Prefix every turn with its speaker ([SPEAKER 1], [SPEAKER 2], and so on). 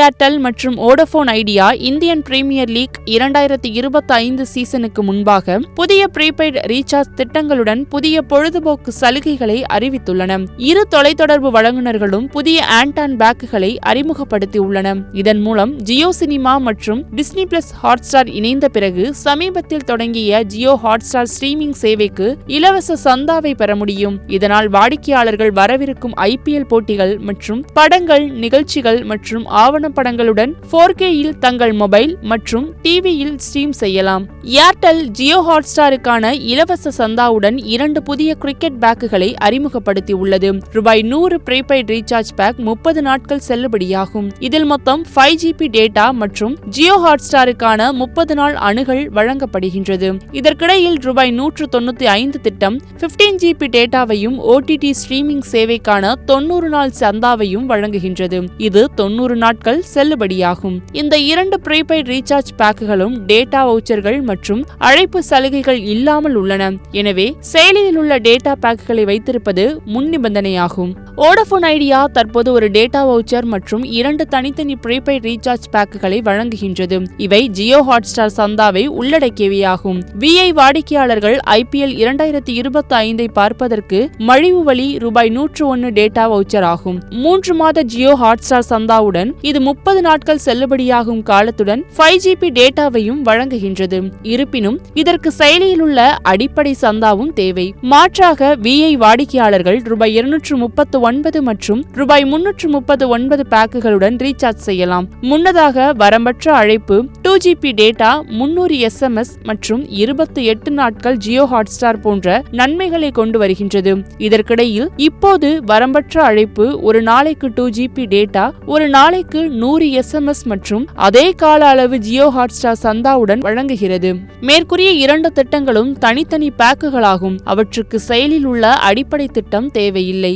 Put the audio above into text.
[SPEAKER 1] Airtel மற்றும் Vodafone Idea Indian Premier League 2025 சீசனுக்கு முன்பாக புதிய ப்ரீபெய்டு ரீசார்ஜ் திட்டங்களுடன் புதிய பொழுதுபோக்கு சலுகைகளை அறிவித்துள்ளன. இரு தொலைத்தொடர்பு வழங்குநர்களும் புதிய ஆண்ட் பேக்குகளை அறிமுகப்படுத்தியுள்ளன. இதன் மூலம் ஜியோ சினிமா மற்றும் டிஸ்னி பிளஸ் ஹாட்ஸ்டார் இணைந்த பிறகு சமீபத்தில் தொடங்கிய ஜியோ ஹாட்ஸ்டார் ஸ்ட்ரீமிங் சேவைக்கு இலவச சந்தாவை பெற முடியும். இதனால் வாடிக்கையாளர்கள் வரவிருக்கும் IPL போட்டிகள் மற்றும் படங்கள், நிகழ்ச்சிகள் மற்றும் படங்களுடன் 4K-யில் தங்கள் மொபைல் மற்றும் டிவியில் ஸ்ட்ரீம் செய்யலாம். ஏர்டெல் ஜியோ ஹாட்ஸ்டாருக்கான இலவச சந்தாவுடன் 2 புதிய கிரிக்கெட் பேக்குகளை அறிமுகப்படுத்தியுள்ளது. ரூபாய் 100 ப்ரீபெய்டு ரீசார்ஜ் பேக் 30 நாட்கள் செல்லுபடியாகும். இதில் மொத்தம் 5GB டேட்டா மற்றும் ஜியோ ஹாட்ஸ்டாருக்கான 30 நாள் அணுகல் வழங்கப்படுகின்றது. இதற்கிடையில் ரூபாய் 195 திட்டம் 15GB டேட்டாவையும் OTT ஸ்ட்ரீமிங் சேவைக்கான 90 நாள் சந்தாவையும் வழங்குகின்றது. இது 90 நாட்கள் செல்லுபடியாகும். இந்த 2 ப்ரீபெய்டு ரீசார்ஜ் பேக்குகளும் டேட்டா வவுச்சர்கள் மற்றும் அழைப்பு சலுகைகள் இல்லாமல் உள்ளன. எனவே செயலியில் உள்ள டேட்டா பேக்குகளை வைத்திருப்பது முன் நிபந்தனையாகும். வோடபோன் ஐடியா தற்போது ஒரு டேட்டா வவுச்சர் மற்றும் 2 தனித்தனி ப்ரீபெய்டு ரீசார்ஜ் பேக்குகளை வழங்குகின்றது. இவை ஜியோ ஹாட்ஸ்டார் சந்தாவை உள்ளடக்கியவையாகும். VI வாடிக்கையாளர்கள் IPL 2025 பார்ப்பதற்கு மலிவு வழி ரூபாய் 101 டேட்டா வவுச்சர் ஆகும். 3 மாத ஜியோ ஹாட்ஸ்டார் சந்தாவுடன் இது 30 நாட்கள் செல்லுபடியாகும் காலத்துடன் 5GB டேட்டாவையும் வழங்குகின்றது. இருப்பினும் இதற்கு செயலியில் உள்ள அடிப்படை சந்தாவும் தேவை. மாற்றாக VI வாடிக்கையாளர்கள் ரூபாய் 239 மற்றும் ரூபாய் 339 பேக்குகளுடன் ரீசார்ஜ் செய்யலாம். முன்னதாக வரம்பற்ற அழைப்பு, 2GB டேட்டா, 300 SMS மற்றும் 28 நாட்கள் ஜியோ ஹாட்ஸ்டார் போன்ற நன்மைகளை கொண்டு வருகின்றது. இதற்கிடையில் இப்போது வரம்பற்ற அழைப்பு, ஒரு நாளைக்கு 2GB டேட்டா, ஒரு நாளைக்கு 100 SMS மற்றும் அதே கால அளவு ஜியோ ஹாட்ஸ்டார் சந்தாவுடன் வழங்குகிறது. மேற்கூறிய 2 திட்டங்களும் தனித்தனி பேக்குகளாகும். அவற்றுக்கு செயலில் உள்ள அடிப்படை திட்டம் தேவையில்லை.